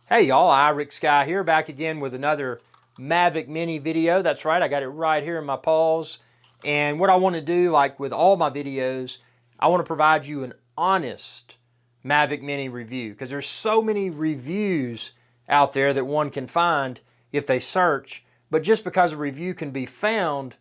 Hey y'all, Iric Sky here, back again with another Mavic Mini video. That's right, I got it right here in my paws. And what I want to do, like with all my videos, I want to provide you an honest Mavic Mini review, because there's so many reviews out there that one can find if they search, but just because a review can be found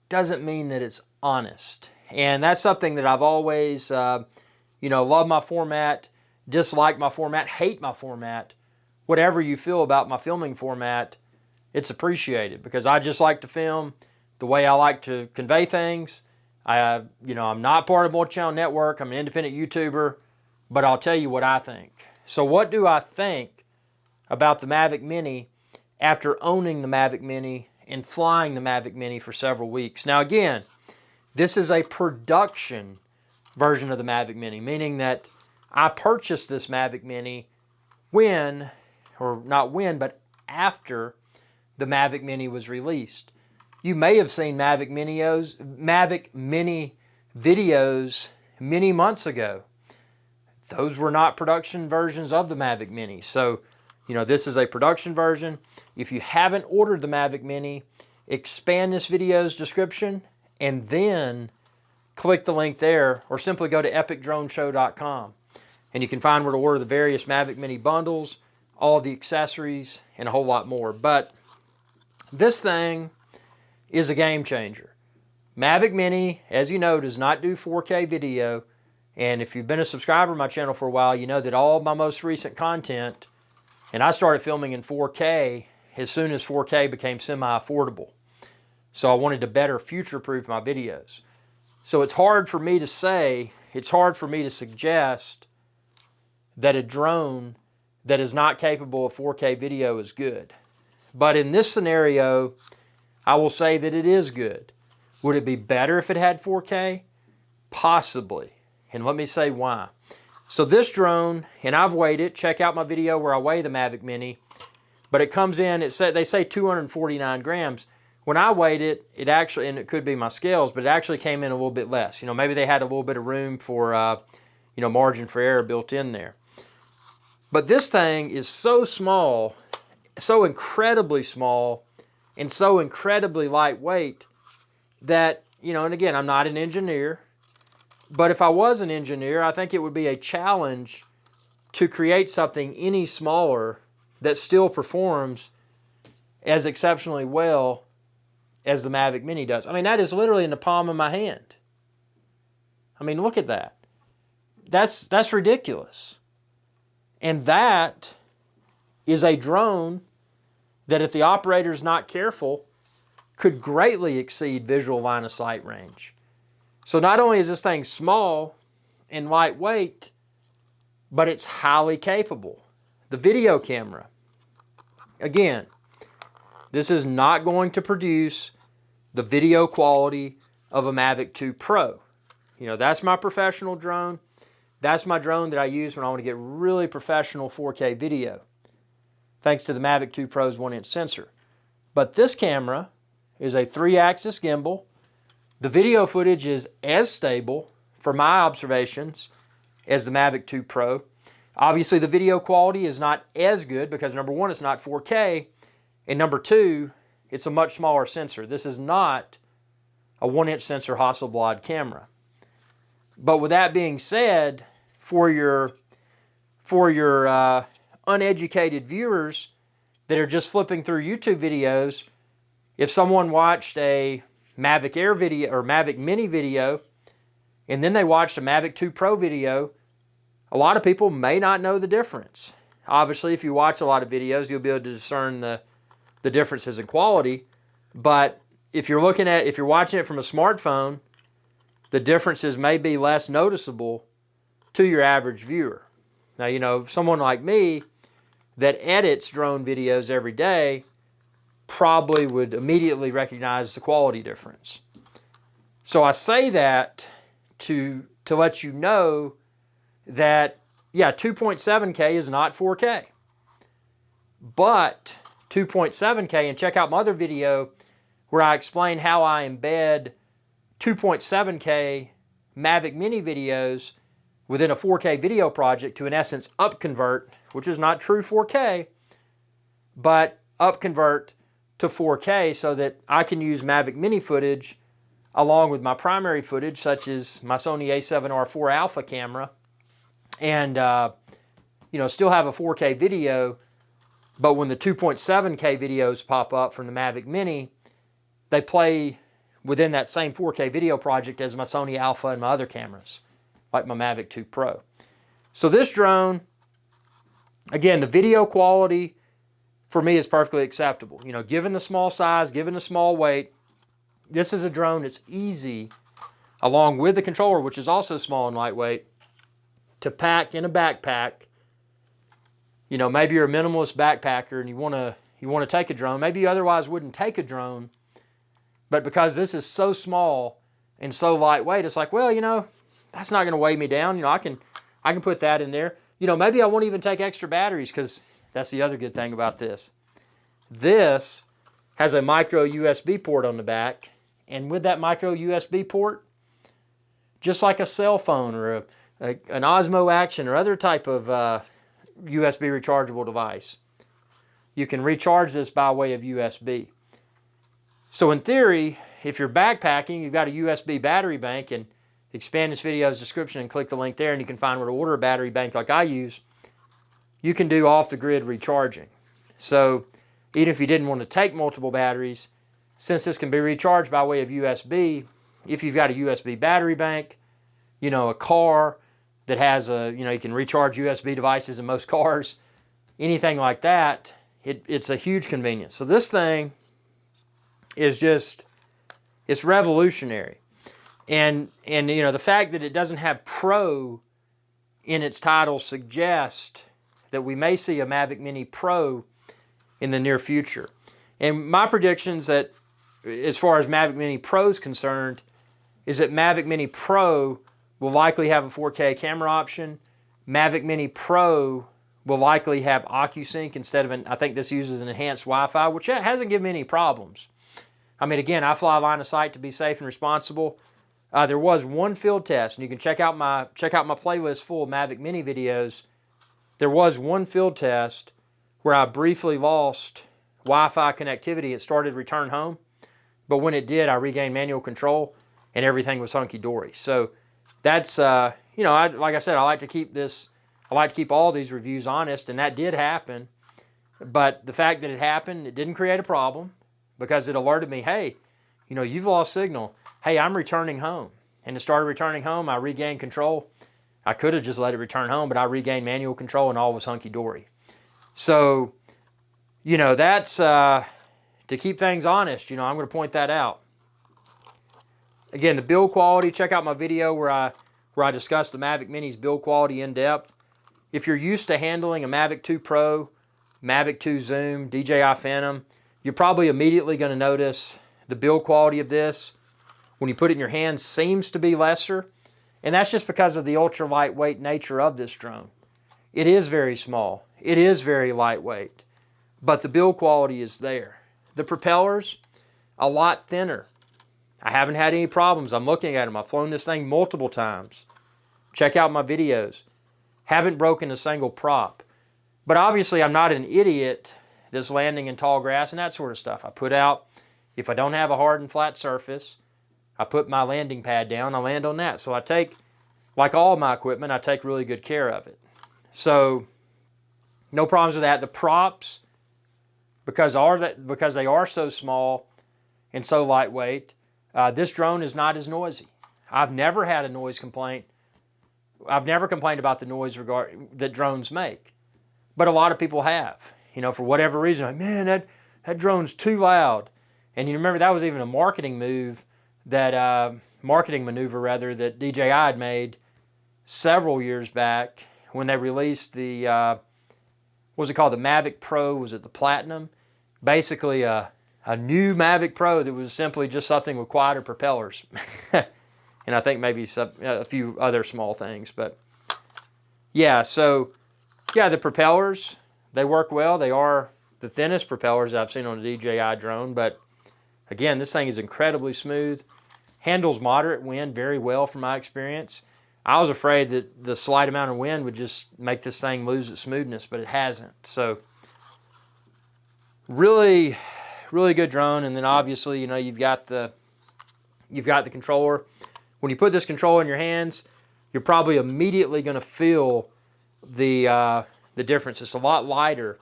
doesn't mean that it's honest. And that's something that I've always, loved my format, disliked my format, hate my format. Whatever you feel about my filming format, it's appreciated, because I just like to film the way I like to convey things. I'm not part of a multi-channel network. I'm an independent YouTuber, but I'll tell you what I think. So what do I think about the Mavic Mini after owning the Mavic Mini and flying the Mavic Mini for several weeks? Now again, this is a production version of the Mavic Mini, meaning that I purchased this Mavic Mini but after the Mavic Mini was released. You may have seen Mavic Mini videos many months ago. Those were not production versions of the Mavic Mini. So, this is a production version. If you haven't ordered the Mavic Mini, expand this video's description and then click the link there, or simply go to epicdroneshow.com. And you can find where to order the various Mavic Mini bundles, all the accessories, and a whole lot more. But this thing is a game changer. Mavic Mini, as you know, does not do 4K video. And if you've been a subscriber to my channel for a while, you know that all my most recent content, and I started filming in 4K as soon as 4K became semi-affordable. So I wanted to better future-proof my videos. So it's hard for me to suggest that a drone that is not capable of 4K video is good. But in this scenario, I will say that it is good. Would it be better if it had 4K? Possibly. And let me say why. So this drone, and I've weighed it, check out my video where I weigh the Mavic Mini, but it comes in, they say 249 grams. When I weighed it, it actually, and it could be my scales, but it actually came in a little bit less. Maybe they had a little bit of room for, margin for error built in there. But this thing is so small, so incredibly small, and so incredibly lightweight that, and again, I'm not an engineer, but if I was an engineer, I think it would be a challenge to create something any smaller that still performs as exceptionally well as the Mavic Mini does. I mean, that is literally in the palm of my hand. I mean, look at that. That's ridiculous. And that is a drone that, if the operator is not careful, could greatly exceed visual line of sight range. So not only is this thing small and lightweight, but it's highly capable. The video camera, again, this is not going to produce the video quality of a Mavic 2 Pro. That's my professional drone. That's my drone that I use when I want to get really professional 4K video, thanks to the Mavic 2 Pro's 1-inch sensor. But this camera is a 3-axis gimbal. The video footage is as stable, for my observations, as the Mavic 2 Pro. Obviously, the video quality is not as good because, number one, it's not 4K, and number two, it's a much smaller sensor. This is not a 1-inch sensor Hasselblad camera. But with that being said, for your uneducated viewers that are just flipping through YouTube videos, if someone watched a Mavic Air video or Mavic Mini video, and then they watched a Mavic 2 Pro video, a lot of people may not know the difference. Obviously, if you watch a lot of videos, you'll be able to discern the differences in quality. But if you're watching it from a smartphone, the differences may be less noticeable to your average viewer. Now, someone like me that edits drone videos every day probably would immediately recognize the quality difference. So I say that to let you know that, yeah, 2.7K is not 4K. But 2.7K, and check out my other video where I explain how I embed 2.7K Mavic Mini videos within a 4K video project to, in essence, upconvert, which is not true 4K, but upconvert to 4K so that I can use Mavic Mini footage along with my primary footage, such as my Sony a7R IV Alpha camera, and still have a 4K video. But when the 2.7K videos pop up from the Mavic Mini, they play within that same 4K video project as my Sony Alpha and my other cameras, like my Mavic 2 Pro. So this drone, again, the video quality for me is perfectly acceptable. Given the small size, given the small weight, this is a drone that's easy, along with the controller, which is also small and lightweight, to pack in a backpack. Maybe you're a minimalist backpacker and you want to take a drone. Maybe you otherwise wouldn't take a drone, but because this is so small and so lightweight, it's like, well, that's not going to weigh me down. I can put that in there. Maybe I won't even take extra batteries, because that's the other good thing about this. This has a micro USB port on the back, and with that micro USB port, just like a cell phone or an Osmo Action or other type of USB rechargeable device, you can recharge this by way of USB. So in theory, if you're backpacking, you've got a USB battery bank, and expand this video's description and click the link there and you can find where to order a battery bank like I use. You can do off-the-grid recharging. So even if you didn't want to take multiple batteries, since this can be recharged by way of USB, if you've got a USB battery bank, a car that has you can recharge USB devices in most cars, anything like that, it's a huge convenience. So this thing is it's revolutionary. And the fact that it doesn't have Pro in its title suggests that we may see a Mavic Mini Pro in the near future. And my predictions that, as far as Mavic Mini Pro is concerned, is that Mavic Mini Pro will likely have a 4K camera option. Mavic Mini Pro will likely have OcuSync instead of I think this uses an enhanced Wi-Fi, which hasn't given me any problems. I mean, again, I fly line of sight to be safe and responsible. There was one field test, and you can check out my playlist full of Mavic Mini videos. There was one field test where I briefly lost Wi-Fi connectivity. It started return home, but when it did, I regained manual control, and everything was hunky-dory. So that's like I said, I like to keep all these reviews honest, and that did happen. But the fact that it happened, it didn't create a problem, because it alerted me, hey, you've lost signal. Hey, I'm returning home. And it started returning home. I regained control. I could have just let it return home, but I regained manual control and all was hunky-dory. So, that's to keep things honest. I'm going to point that out. Again, the build quality, check out my video where I discuss the Mavic Mini's build quality in depth. If you're used to handling a Mavic 2 Pro, Mavic 2 Zoom, DJI Phantom, you're probably immediately going to notice the build quality of this, when you put it in your hand, seems to be lesser. And that's just because of the ultra lightweight nature of this drone. It is very small. It is very lightweight. But the build quality is there. The propellers, a lot thinner. I haven't had any problems. I'm looking at them. I've flown this thing multiple times. Check out my videos. Haven't broken a single prop. But obviously I'm not an idiot that's landing in tall grass and that sort of stuff. I put out, if I don't have a hard and flat surface, I put my landing pad down, I land on that. So I take, like all my equipment, I take really good care of it. So no problems with that. The props, because they are so small and so lightweight, this drone is not as noisy. I've never had a noise complaint. I've never complained about the noise that drones make. But a lot of people have. For whatever reason, like, man, that drone's too loud. And you remember that was even a marketing maneuver that DJI had made several years back when they released the, what was it called? The Mavic Pro, was it the Platinum? Basically a new Mavic Pro that was simply just something with quieter propellers. And I think maybe a few other small things. But yeah, so yeah, the propellers, they work well. They are the thinnest propellers I've seen on a DJI drone, but again, this thing is incredibly smooth. Handles moderate wind very well from my experience. I was afraid that the slight amount of wind would just make this thing lose its smoothness, but it hasn't. So Really, really good drone. And then obviously, you know, you've got the controller. When you put this controller in your hands, you're probably immediately going to feel the difference. It's a lot lighter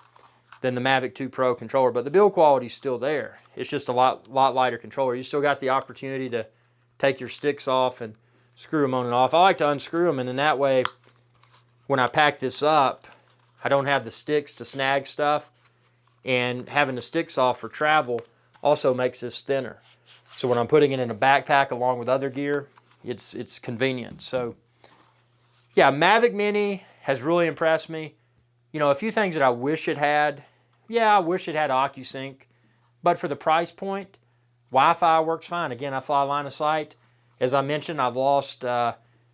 than the Mavic 2 Pro controller, but the build quality is still there. It's just a lot lighter controller. You still got the opportunity to take your sticks off and screw them on and off. I like to unscrew them, and then that way, when I pack this up, I don't have the sticks to snag stuff, and having the sticks off for travel also makes this thinner. So when I'm putting it in a backpack along with other gear, it's convenient. So yeah, Mavic Mini has really impressed me. You know, a few things that I wish it had. Yeah, I wish it had OcuSync, but for the price point, Wi-Fi works fine. Again, I fly line of sight. As I mentioned, I've lost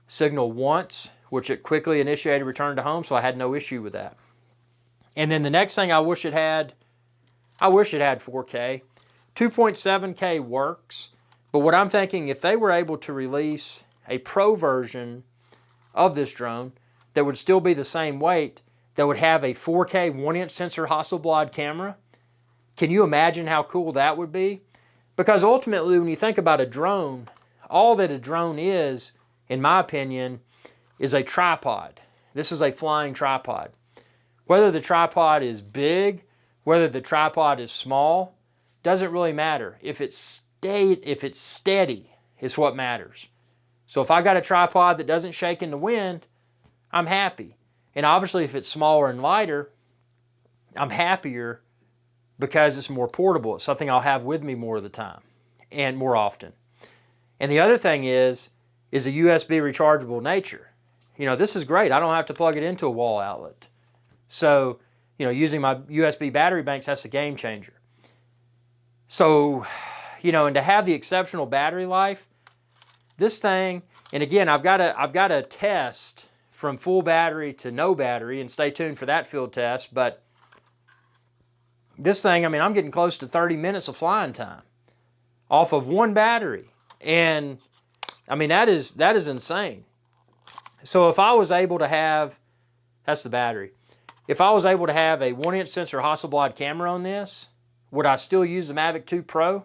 signal once, which it quickly initiated return to home, so I had no issue with that. And then the next thing I wish it had 4K. 2.7K works, but what I'm thinking, if they were able to release a Pro version of this drone that would still be the same weight, that would have a 4K 1-inch sensor Hasselblad camera, can you imagine how cool that would be? Because ultimately, when you think about a drone, all that a drone is, in my opinion, is a tripod. This is a flying tripod. Whether the tripod is big, whether the tripod is small, doesn't really matter. If it's steady is what matters. So if I got a tripod that doesn't shake in the wind, I'm happy. And obviously if it's smaller and lighter, I'm happier because it's more portable. It's something I'll have with me more of the time and more often. And the other thing is a USB rechargeable nature. You know, this is great. I don't have to plug it into a wall outlet. So, you know, using my USB battery banks, that's a game changer. So, you know, and to have the exceptional battery life, this thing, and again, I've got a test from full battery to no battery, and stay tuned for that field test, but this thing, I mean, I'm getting close to 30 minutes of flying time off of one battery. And I mean, that is insane. So if I was able to have, that's the battery. If I was able to have a 1-inch sensor Hasselblad camera on this, would I still use the Mavic 2 Pro?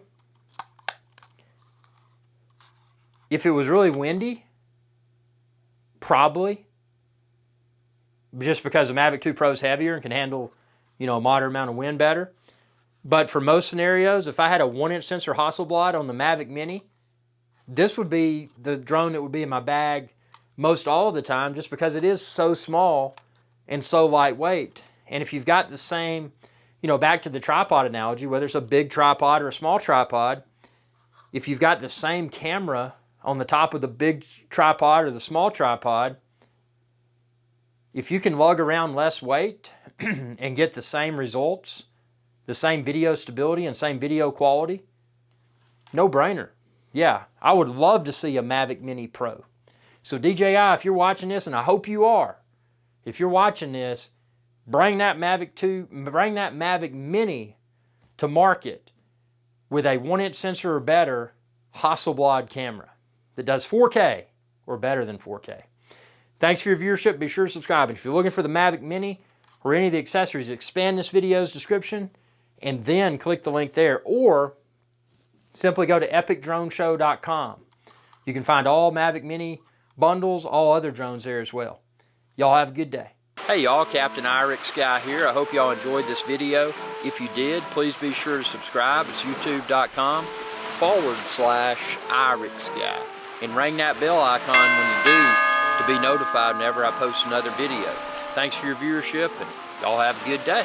If it was really windy, probably. Just because the Mavic 2 Pro is heavier and can handle, you know, a moderate amount of wind better. But for most scenarios, if I had a 1-inch sensor Hasselblad on the Mavic Mini, this would be the drone that would be in my bag most all of the time, just because it is so small and so lightweight. And if you've got the same, you know, back to the tripod analogy, whether it's a big tripod or a small tripod, if you've got the same camera on the top of the big tripod or the small tripod, if you can lug around less weight and get the same results, the same video stability and same video quality, no brainer. Yeah, I would love to see a Mavic Mini Pro. So DJI, if you're watching this, and I hope you are, if you're watching this, bring that Mavic Mini to market with a 1-inch sensor or better Hasselblad camera that does 4K or better than 4K. Thanks for your viewership. Be sure to subscribe. And if you're looking for the Mavic Mini or any of the accessories, expand this video's description and then click the link there. Or simply go to epicdroneshow.com. You can find all Mavic Mini bundles, all other drones there as well. Y'all have a good day. Hey y'all, Captain Irix Guy here. I hope y'all enjoyed this video. If you did, please be sure to subscribe. It's youtube.com/Irix Guy. And ring that bell icon when you do to be notified whenever I post another video. Thanks for your viewership, and y'all have a good day.